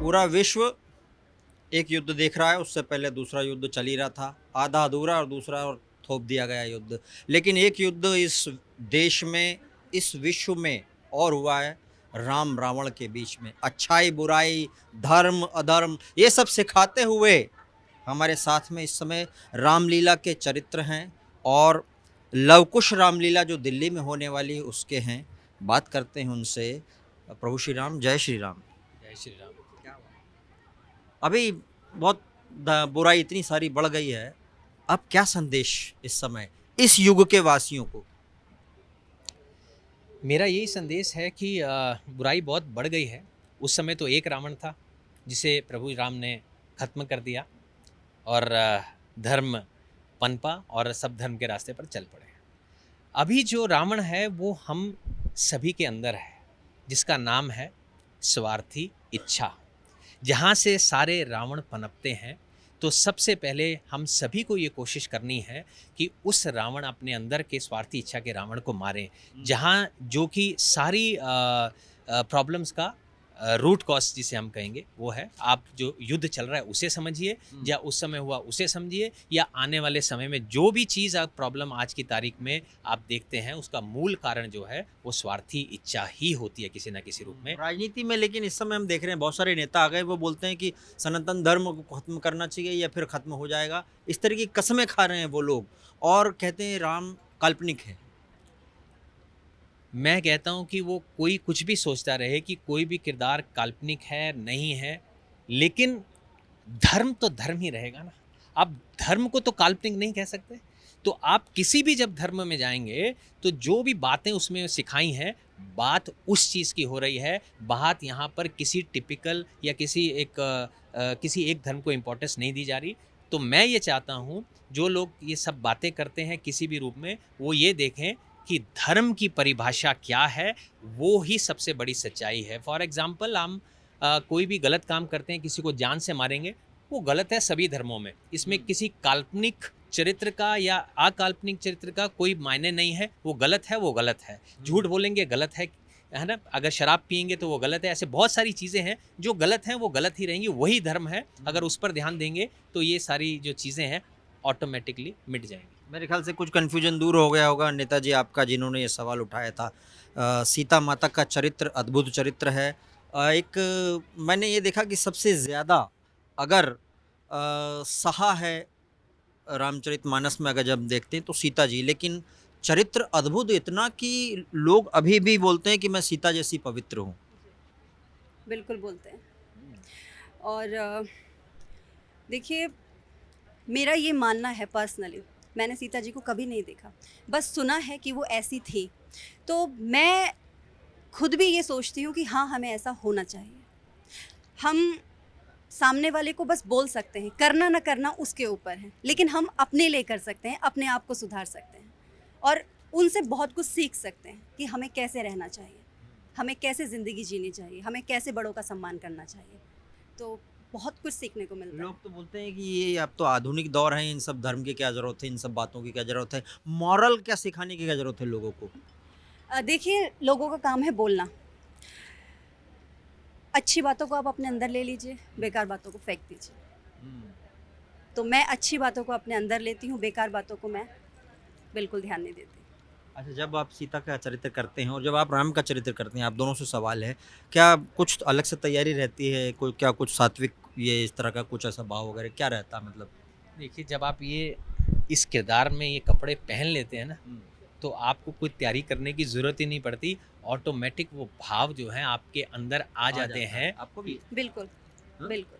पूरा विश्व एक युद्ध देख रहा है, उससे पहले दूसरा युद्ध चल ही रहा था, आधा अधूरा और दूसरा और थोप दिया गया युद्ध। लेकिन एक युद्ध इस देश में, इस विश्व में और हुआ है, राम रावण के बीच में। अच्छाई बुराई, धर्म अधर्म, ये सब सिखाते हुए हमारे साथ में इस समय रामलीला के चरित्र हैं और लवकुश रामलीला जो दिल्ली में होने वाली है उसके हैं। बात करते हैं उनसे। प्रभु श्री राम, जय श्री राम। जय श्री राम। अभी बहुत बुराई इतनी सारी बढ़ गई है, अब क्या संदेश इस समय इस युग के वासियों को? मेरा यही संदेश है कि बुराई बहुत बढ़ गई है। उस समय तो एक रावण था जिसे प्रभु राम ने खत्म कर दिया और धर्म पनपा और सब धर्म के रास्ते पर चल पड़े। अभी जो रावण है वो हम सभी के अंदर है, जिसका नाम है स्वार्थी इच्छा। जहाँ से सारे रावण पनपते हैं, तो सबसे पहले हम सभी को ये कोशिश करनी है कि उस रावण अपने अंदर के स्वार्थी इच्छा के रावण को मारें, जहाँ जो कि सारी प्रॉब्लम्स का रूट कॉज जिसे हम कहेंगे वो है, आप जो युद्ध चल रहा है उसे समझिए, या उस समय हुआ उसे समझिए, या आने वाले समय में जो भी चीज़ आप प्रॉब्लम आज की तारीख में आप देखते हैं, उसका मूल कारण जो है वो स्वार्थी इच्छा ही होती है किसी ना किसी रूप में। राजनीति में लेकिन इस समय हम देख रहे हैं बहुत सारे नेता आ गए, वो बोलते हैं कि सनातन धर्म को खत्म करना चाहिए या फिर खत्म हो जाएगा। इस तरह की कसमें खा रहे हैं वो लोग और कहते हैं राम काल्पनिक है। मैं कहता हूँ कि वो कोई कुछ भी सोचता रहे कि कोई भी किरदार काल्पनिक है नहीं है, लेकिन धर्म तो धर्म ही रहेगा ना। आप धर्म को तो काल्पनिक नहीं कह सकते। तो आप किसी भी जब धर्म में जाएंगे तो जो भी बातें उसमें सिखाई हैं, बात उस चीज़ की हो रही है। बात यहाँ पर किसी टिपिकल या किसी एक धर्म को इम्पोर्टेंस नहीं दी जा रही। तो मैं ये चाहता हूँ जो लोग ये सब बातें करते हैं किसी भी रूप में, वो ये देखें कि धर्म की परिभाषा क्या है, वो ही सबसे बड़ी सच्चाई है। फॉर एग्जाम्पल, हम कोई भी गलत काम करते हैं, किसी को जान से मारेंगे, वो गलत है सभी धर्मों में। इसमें किसी काल्पनिक चरित्र का या अकाल्पनिक चरित्र का कोई मायने नहीं है। वो गलत है, वो गलत है। झूठ बोलेंगे गलत है ना। अगर शराब पियेंगे तो वो गलत है। ऐसे बहुत सारी चीज़ें हैं जो गलत हैं, वो गलत ही रहेंगी। वही धर्म है। अगर उस पर ध्यान देंगे तो ये सारी जो चीज़ें हैं ऑटोमेटिकली मिट जाएंगी। मेरे ख्याल से कुछ कन्फ्यूजन दूर हो गया होगा नेताजी आपका, जिन्होंने ये सवाल उठाया था। सीता माता का चरित्र अद्भुत चरित्र है। मैंने ये देखा कि सबसे ज़्यादा अगर सहा है रामचरितमानस में, अगर जब देखते हैं तो सीता जी, लेकिन चरित्र अद्भुत इतना कि लोग अभी भी बोलते हैं कि मैं सीता जैसी पवित्र हूँ। बिल्कुल बोलते हैं। और देखिए, मेरा ये मानना है पर्सनली, मैंने सीता जी को कभी नहीं देखा, बस सुना है कि वो ऐसी थी। तो मैं खुद भी ये सोचती हूँ कि हाँ, हमें ऐसा होना चाहिए। हम सामने वाले को बस बोल सकते हैं, करना ना करना उसके ऊपर है, लेकिन हम अपने लिए कर सकते हैं, अपने आप को सुधार सकते हैं और उनसे बहुत कुछ सीख सकते हैं कि हमें कैसे रहना चाहिए, हमें कैसे ज़िंदगी जीनी चाहिए, हमें कैसे बड़ों का सम्मान करना चाहिए। तो बहुत कुछ सीखने को मिलता है। लोग तो बोलते हैं कि ये अब तो आधुनिक दौर है, इन सब धर्म की क्या ज़रूरत है, इन सब बातों की क्या ज़रूरत है, मॉरल क्या सिखाने की क्या ज़रूरत है लोगों को? देखिए, लोगों का काम है बोलना। अच्छी बातों को आप अपने अंदर ले लीजिए, बेकार बातों को फेंक दीजिए। तो मैं अच्छी बातों को अपने अंदर लेती हूँ, बेकार बातों को मैं बिल्कुल ध्यान नहीं देती। अच्छा, जब आप सीता का चरित्र करते हैं और जब आप राम का चरित्र करते हैं, आप दोनों से सवाल है, क्या कुछ अलग से तैयारी रहती है? कोई क्या कुछ सात्विक ये इस तरह का कुछ ऐसा भाव वगैरह क्या रहता है मतलब? देखिए, जब आप ये इस किरदार में ये कपड़े पहन लेते हैं ना, तो आपको कोई तैयारी करने की ज़रूरत ही नहीं पड़ती। ऑटोमेटिक वो भाव जो हैं आपके अंदर आ जाते जाता है। हैं। आपको भी बिल्कुल, हाँ? बिल्कुल,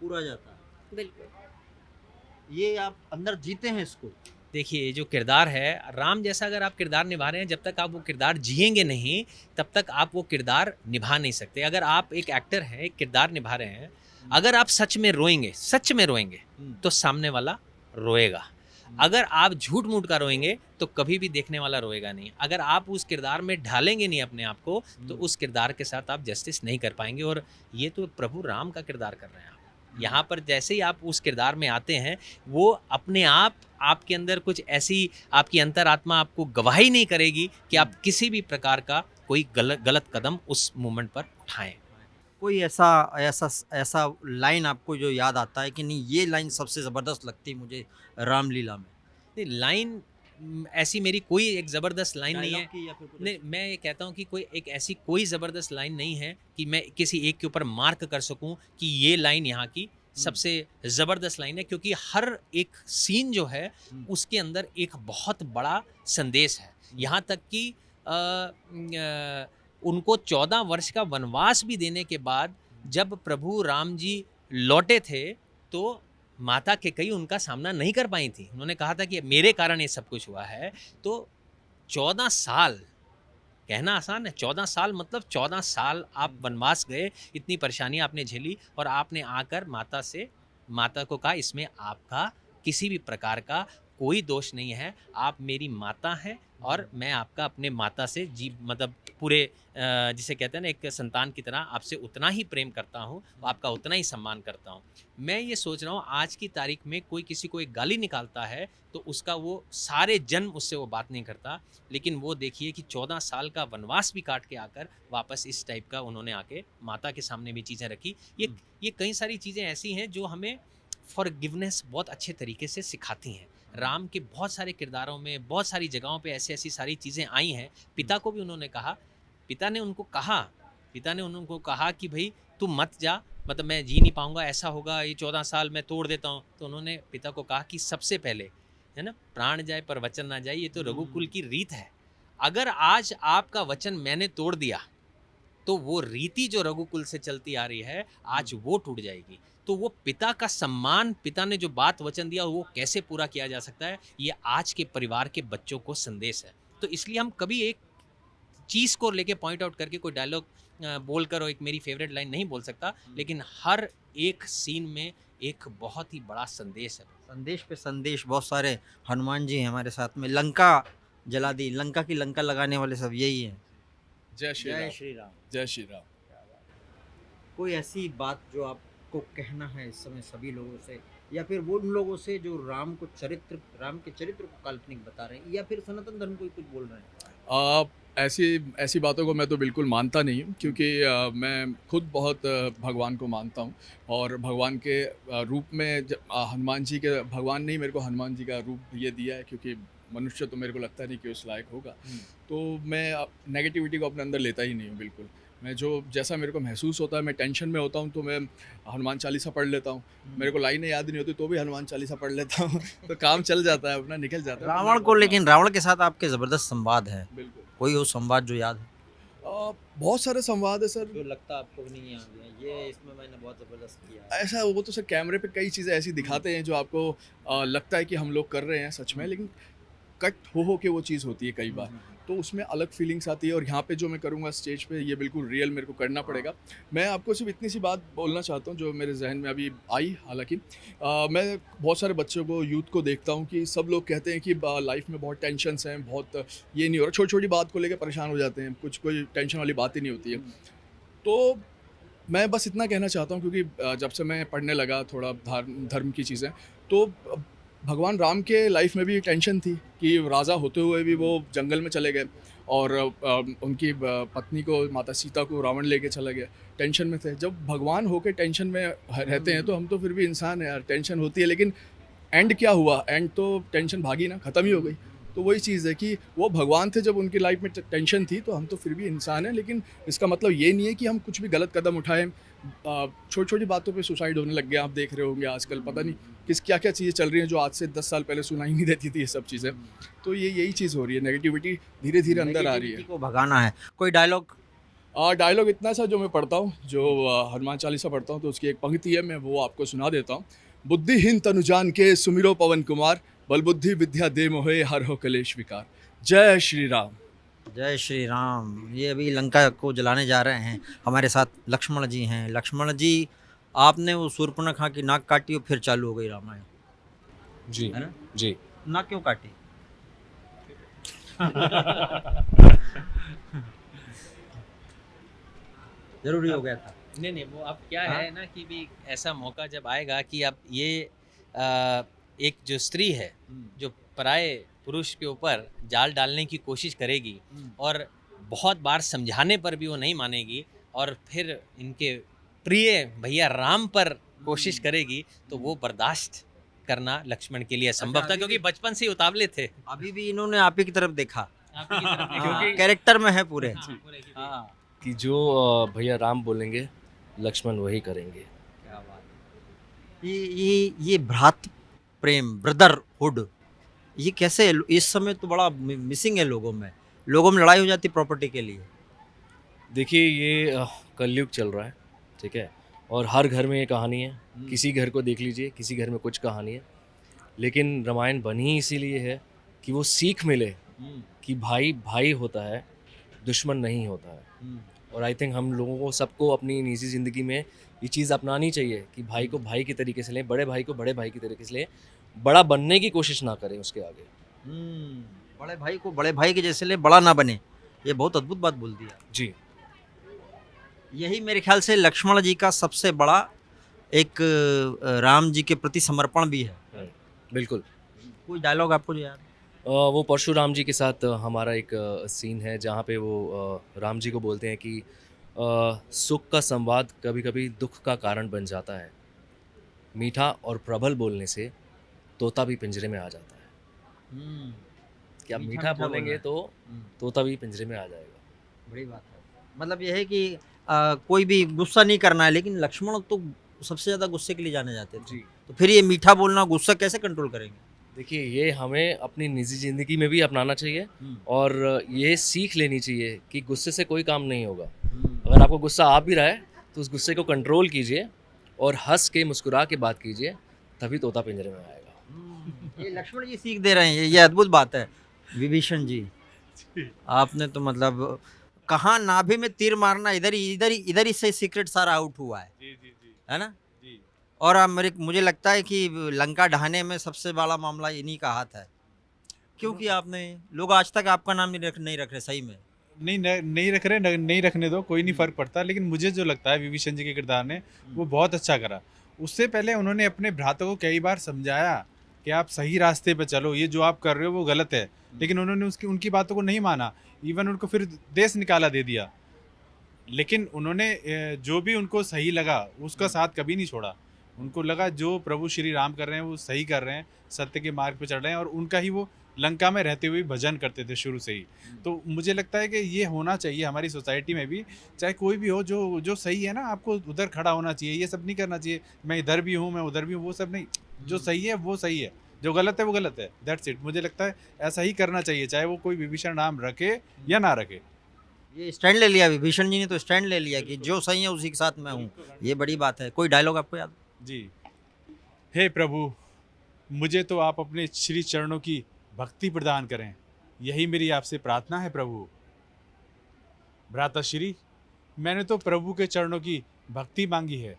पूरा जाता है। बिल्कुल। ये आप अंदर जीते हैं इसको। देखिए, ये जो किरदार है, राम जैसा अगर आप किरदार निभा रहे हैं, जब तक आप वो किरदार जिएंगे नहीं, तब तक आप वो किरदार निभा नहीं सकते। अगर आप एक एक्टर हैं, एक किरदार निभा रहे हैं, अगर आप सच में रोएंगे तो सामने वाला रोएगा। अगर आप झूठ मूठ का रोएंगे तो कभी भी देखने वाला रोएगा नहीं। अगर आप उस किरदार में ढालेंगे नहीं अपने आप को, तो उस किरदार के साथ आप जस्टिस नहीं कर पाएंगे। और ये तो प्रभु राम का किरदार कर रहे हैं आप। यहाँ पर जैसे ही आप उस किरदार में आते हैं, वो अपने आप आपके अंदर कुछ ऐसी आपकी अंतरात्मा आपको गवाही नहीं करेगी कि आप किसी भी प्रकार का कोई गलत कदम उस मोमेंट पर उठाएं। कोई ऐसा ऐसा ऐसा लाइन आपको जो याद आता है कि नहीं ये लाइन सबसे ज़बरदस्त लगती है मुझे रामलीला में? नहीं, लाइन ऐसी मेरी कोई एक ज़बरदस्त लाइन नहीं है। डायलॉग की या फिर कुछ नहीं, मैं ये कहता हूँ कि कोई एक ऐसी कोई ज़बरदस्त लाइन नहीं है कि मैं किसी एक के ऊपर मार्क कर सकूँ कि ये लाइन यहाँ की सबसे ज़बरदस्त लाइन है, क्योंकि हर एक सीन जो है उसके अंदर एक बहुत बड़ा संदेश है। यहाँ तक कि उनको 14 वर्ष का वनवास भी देने के बाद जब प्रभु राम जी लौटे थे तो माता केकई उनका सामना नहीं कर पाई थी। उन्होंने कहा था कि मेरे कारण ये सब कुछ हुआ है। तो 14 साल कहना आसान है, 14 साल मतलब 14 साल आप वनवास गए, इतनी परेशानियां आपने झेली और आपने आकर माता को कहा इसमें आपका किसी भी प्रकार का कोई दोष नहीं है, आप मेरी माता हैं और मैं आपका अपने माता से मतलब पूरे जिसे कहते हैं ना एक संतान की तरह आपसे उतना ही प्रेम करता हूँ, आपका उतना ही सम्मान करता हूँ। मैं ये सोच रहा हूँ आज की तारीख में कोई किसी को एक गाली निकालता है तो उसका वो सारे जन्म उससे वो बात नहीं करता, लेकिन वो देखिए कि 14 साल का वनवास भी काट के आकर वापस इस टाइप का उन्होंने आके माता के सामने भी चीज़ें रखी। ये कई सारी चीज़ें ऐसी हैं जो हमें फॉरगिवनेस बहुत अच्छे तरीके से सिखाती हैं। राम के बहुत सारे किरदारों में बहुत सारी जगहों पे ऐसी सारी चीज़ें आई हैं। पिता को भी उन्होंने कहा, पिता ने उनको कहा कि भाई तू मत जा, मतलब मैं जी नहीं पाऊंगा, ऐसा होगा, ये 14 साल मैं तोड़ देता हूँ। तो उन्होंने पिता को कहा कि सबसे पहले है ना, प्राण जाए पर वचन ना जाए, ये तो रघुकुल की रीत है। अगर आज आपका वचन मैंने तोड़ दिया तो वो रीति जो रघुकुल से चलती आ रही है आज वो टूट जाएगी। तो वो पिता का सम्मान, पिता ने जो बात वचन दिया वो कैसे पूरा किया जा सकता है, ये आज के परिवार के बच्चों को संदेश है। तो इसलिए हम कभी एक चीज़ को लेके पॉइंट आउट करके कोई डायलॉग बोलकर और एक मेरी फेवरेट लाइन नहीं बोल सकता, लेकिन हर एक सीन में एक बहुत ही बड़ा संदेश है। संदेश पे संदेश, बहुत सारे हनुमान जी हैं हमारे साथ में, लंका जला दी, लंका की लंका लगाने वाले सब यही हैं। जय श्री जय राम। श्री राम। जय श्री राम। कोई ऐसी बात जो आपको कहना है इस समय सभी लोगों से, या फिर वो उन लोगों से जो राम के चरित्र को काल्पनिक बता रहे हैं, या फिर सनातन धर्म को ही कुछ बोल रहे हैं? ऐसी बातों को मैं तो बिल्कुल मानता नहीं हूँ, क्योंकि मैं खुद बहुत भगवान को मानता हूँ और भगवान के रूप में हनुमान जी के, भगवान ने ही मेरे को हनुमान जी का रूप ये दिया है, क्योंकि मनुष्य तो मेरे को लगता नहीं कि उस लायक होगा। तो मैं नेगेटिविटी को अपने अंदर लेता ही नहीं हूँ बिल्कुल। मैं जो जैसा मेरे को महसूस होता है, मैं टेंशन में होता हूँ तो मैं हनुमान चालीसा पढ़ लेता हूँ। मेरे को लाइनें याद नहीं होती तो भी हनुमान चालीसा पढ़ लेता हूँ तो काम चल जाता है, अपना निकल जाता है। रावण को, लेकिन रावण के साथ आपके ज़बरदस्त संवाद है, बिल्कुल कोई वो संवाद जो याद है? बहुत सारे संवाद है सर। जो लगता आपको नहीं याद है, ये इसमें मैंने बहुत ज़बरदस्त किया है। ऐसा वो तो सर कैमरे पे कई चीज़ें ऐसी दिखाते हैं जो आपको लगता है कि हम लोग कर रहे हैं सच में, लेकिन कट हो के वो चीज़ होती है कई बार, तो उसमें अलग फीलिंग्स आती है। और यहाँ पे जो मैं करूँगा स्टेज पे, ये बिल्कुल रियल मेरे को करना पड़ेगा। मैं आपको सिर्फ इतनी सी बात बोलना चाहता हूँ जो मेरे जहन में अभी आई। हालांकि मैं बहुत सारे बच्चों को, यूथ को देखता हूँ कि सब लोग कहते हैं कि लाइफ में बहुत टेंशन्स हैं, बहुत ये नहीं हो रहा, छोटी छोटी बात को लेकर परेशान हो जाते हैं, कुछ कोई टेंशन वाली बात ही नहीं होती है। तो मैं बस इतना कहना चाहता हूँ, क्योंकि जब से मैं पढ़ने लगा थोड़ा धर्म की चीज़ें, तो भगवान राम के लाइफ में भी टेंशन थी कि राजा होते हुए भी वो जंगल में चले गए और उनकी पत्नी को, माता सीता को रावण लेके चला गया, टेंशन में थे। जब भगवान होके टेंशन में रहते हैं तो हम तो फिर भी इंसान हैं यार, टेंशन होती है। लेकिन एंड क्या हुआ? एंड तो टेंशन भागी ना, ख़त्म ही हो गई। तो वही चीज़ है कि वो भगवान थे जब उनकी लाइफ में टेंशन थी, तो हम तो फिर भी इंसान हैं। लेकिन इसका मतलब ये नहीं है कि हम कुछ भी गलत कदम उठाएं। छोटी छोटी बातों पे सुसाइड होने लग गए, आप देख रहे होंगे आजकल, पता नहीं क्या क्या चीज़ें चल रही हैं जो आज से 10 साल पहले सुनाई नहीं देती थी ये सब चीज़ें। तो यही चीज़ हो रही है, नेगेटिविटी धीरे धीरे अंदर आ रही है। को भगाना है। कोई डायलॉग? डायलॉग इतना सा जो मैं पढ़ता हूँ, जो हनुमान चालीसा पढ़ता हूँ, तो उसकी एक पंक्ति है, मैं वो आपको सुना देता हूँ। बुद्धिहीन तनु जान के सुमिरो पवन कुमार, बल बुद्धि विद्या दे मोहे हर हो कलेश विकार। जय श्री राम। जय श्री राम। ये अभी लंका को जलाने जा रहे हैं, हमारे साथ लक्ष्मण जी हैं। लक्ष्मण जी, आपने वो शूर्पणखा की नाक काटी और फिर चालू हो गई रामायण, जी है ना? जी। नाक क्यों काटी? जरूरी हो गया था। नहीं, वो अब क्या हाँ? है ना कि भी ऐसा मौका जब आएगा कि अब ये एक जो स्त्री है जो पराये पुरुष के ऊपर जाल डालने की कोशिश करेगी और बहुत बार समझाने पर भी वो नहीं मानेगी, और फिर इनके प्रिय भैया राम पर कोशिश करेगी तो वो बर्दाश्त करना लक्ष्मण के लिए संभव था, अभी क्योंकि भी- बचपन से ही उतावले थे। अभी भी इन्होंने आप ही की तरफ देखा, आपकी तरफ देखा। क्योंकि कैरेक्टर में है पूरे। हाँ, पूरे की पूरी। हाँ, कि जो भैया राम बोलेंगे लक्ष्मण वही करेंगे। क्या बात है। ये भ्रात प्रेम, ब्रदरहुड, ये कैसे इस समय तो बड़ा मिसिंग है लोगों में लड़ाई हो जाती प्रॉपर्टी के लिए। देखिए ये कलयुग चल रहा है, ठीक है, और हर घर में ये कहानी है। किसी घर को देख लीजिए, किसी घर में कुछ कहानी है, लेकिन रामायण बनी इसीलिए है कि वो सीख मिले कि भाई भाई होता है, दुश्मन नहीं होता है। और आई थिंक हम लोगों को सबको अपनी निजी ज़िंदगी में ये चीज़ अपनानी चाहिए कि भाई को भाई की तरीके से लें, बड़े भाई को बड़े भाई की तरीके से लें, बड़ा बनने की कोशिश ना करें उसके आगे। बड़े भाई को बड़े भाई के जैसे ले, बड़ा ना बने। ये बहुत अद्भुत बात बोल दिया। जी, यही मेरे ख्याल से लक्ष्मण जी का सबसे बड़ा एक राम जी के प्रति समर्पण भी है। बिल्कुल। कोई डायलॉग आपको जो याद है? वो परशुराम जी के साथ हमारा एक सीन है जहाँ पे वो राम जी को बोलते हैं कि सुख का संवाद कभी कभी दुख का कारण बन जाता है, मीठा और प्रबल बोलने से तोता भी पिंजरे में आ जाता है। कि आप मीठा मीठा मीठा बोलेंगे बोलना तो हम्म, तोता भी पिंजरे में आ जाएगा। बड़ी बात है। मतलब यह है कि कोई भी गुस्सा नहीं करना है, लेकिन लक्ष्मण तो सबसे ज्यादा गुस्से के लिए जाने जाते थे। जी, तो फिर ये मीठा बोलना, गुस्सा कैसे कंट्रोल करेंगे? देखिए ये हमें अपनी निजी ज़िंदगी में भी अपनाना चाहिए हम्म, और ये सीख लेनी चाहिए कि गुस्से से कोई काम नहीं होगा। हम्म, अगर आपको गुस्सा आ भी रहा है तो उस गुस्से को कंट्रोल कीजिए और हंस के मुस्कुरा के बात कीजिए, तभी तोता पिंजरे में आएगा। ये लक्ष्मण जी सीख दे रहे हैं, ये अद्भुत बात है। विभीषण जी, आपने तो मतलब कहाँ नाभि में तीर मारना, इधर ही से सीक्रेट सारा आउट हुआ है ना? और अब मुझे लगता है कि लंका ढहाने में सबसे बड़ा मामला इन्हीं का हाथ है, क्योंकि आपने लोग आज तक आपका नाम नहीं रख रहे सही में। नहीं रख रहे, नहीं रखने दो, कोई नहीं फर्क पड़ता। लेकिन मुझे जो लगता है विभीषण जी के किरदार ने वो बहुत अच्छा करा। उससे पहले उन्होंने अपने भ्राता को कई बार समझाया कि आप सही रास्ते पे चलो, ये जो आप कर रहे हो वो गलत है, लेकिन उन्होंने उनकी बातों को नहीं माना। इवन उनको फिर देश निकाला दे दिया। लेकिन उन्होंने जो भी उनको सही लगा उसका साथ कभी नहीं छोड़ा। उनको लगा जो प्रभु श्री राम कर रहे हैं वो सही कर रहे हैं, सत्य के मार्ग पे चढ़ रहे हैं, और उनका ही वो लंका में रहते हुए भजन करते थे शुरू से ही। तो मुझे लगता है कि ये होना चाहिए हमारी सोसाइटी में भी, चाहे कोई भी हो, जो सही है ना आपको उधर खड़ा होना चाहिए। ये सब नहीं करना चाहिए मैं इधर भी हूँ मैं उधर भी हूँ, वो सब नहीं। जो सही है वो सही है, जो गलत है वो गलत है, दैट्स इट। मुझे लगता है ऐसा ही करना चाहिए, चाहे वो कोई विभीषण नाम रखे या ना रखे। ये स्टैंड ले लिया विभीषण जी ने, तो स्टैंड ले लिया कि जो सही है उसी के साथ मैं हूँ। ये बड़ी बात है। कोई डायलॉग आपको याद? जी, हे प्रभु, मुझे तो आप अपने श्री चरणों की भक्ति प्रदान करें, यही मेरी आपसे प्रार्थना है प्रभु। भ्राता श्री, मैंने तो प्रभु के चरणों की भक्ति मांगी है।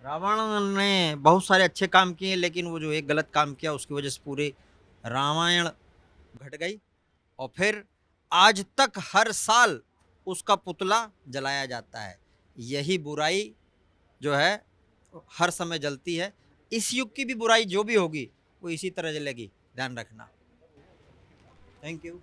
रावण ने बहुत सारे अच्छे काम किए, लेकिन वो जो एक गलत काम किया उसकी वजह से पूरे रामायण घट गई। और फिर आज तक हर साल उसका पुतला जलाया जाता है। यही बुराई जो है हर समय जलती है। इस युग की भी बुराई जो भी होगी वो इसी तरह जलेगी, ध्यान रखना। Thank you.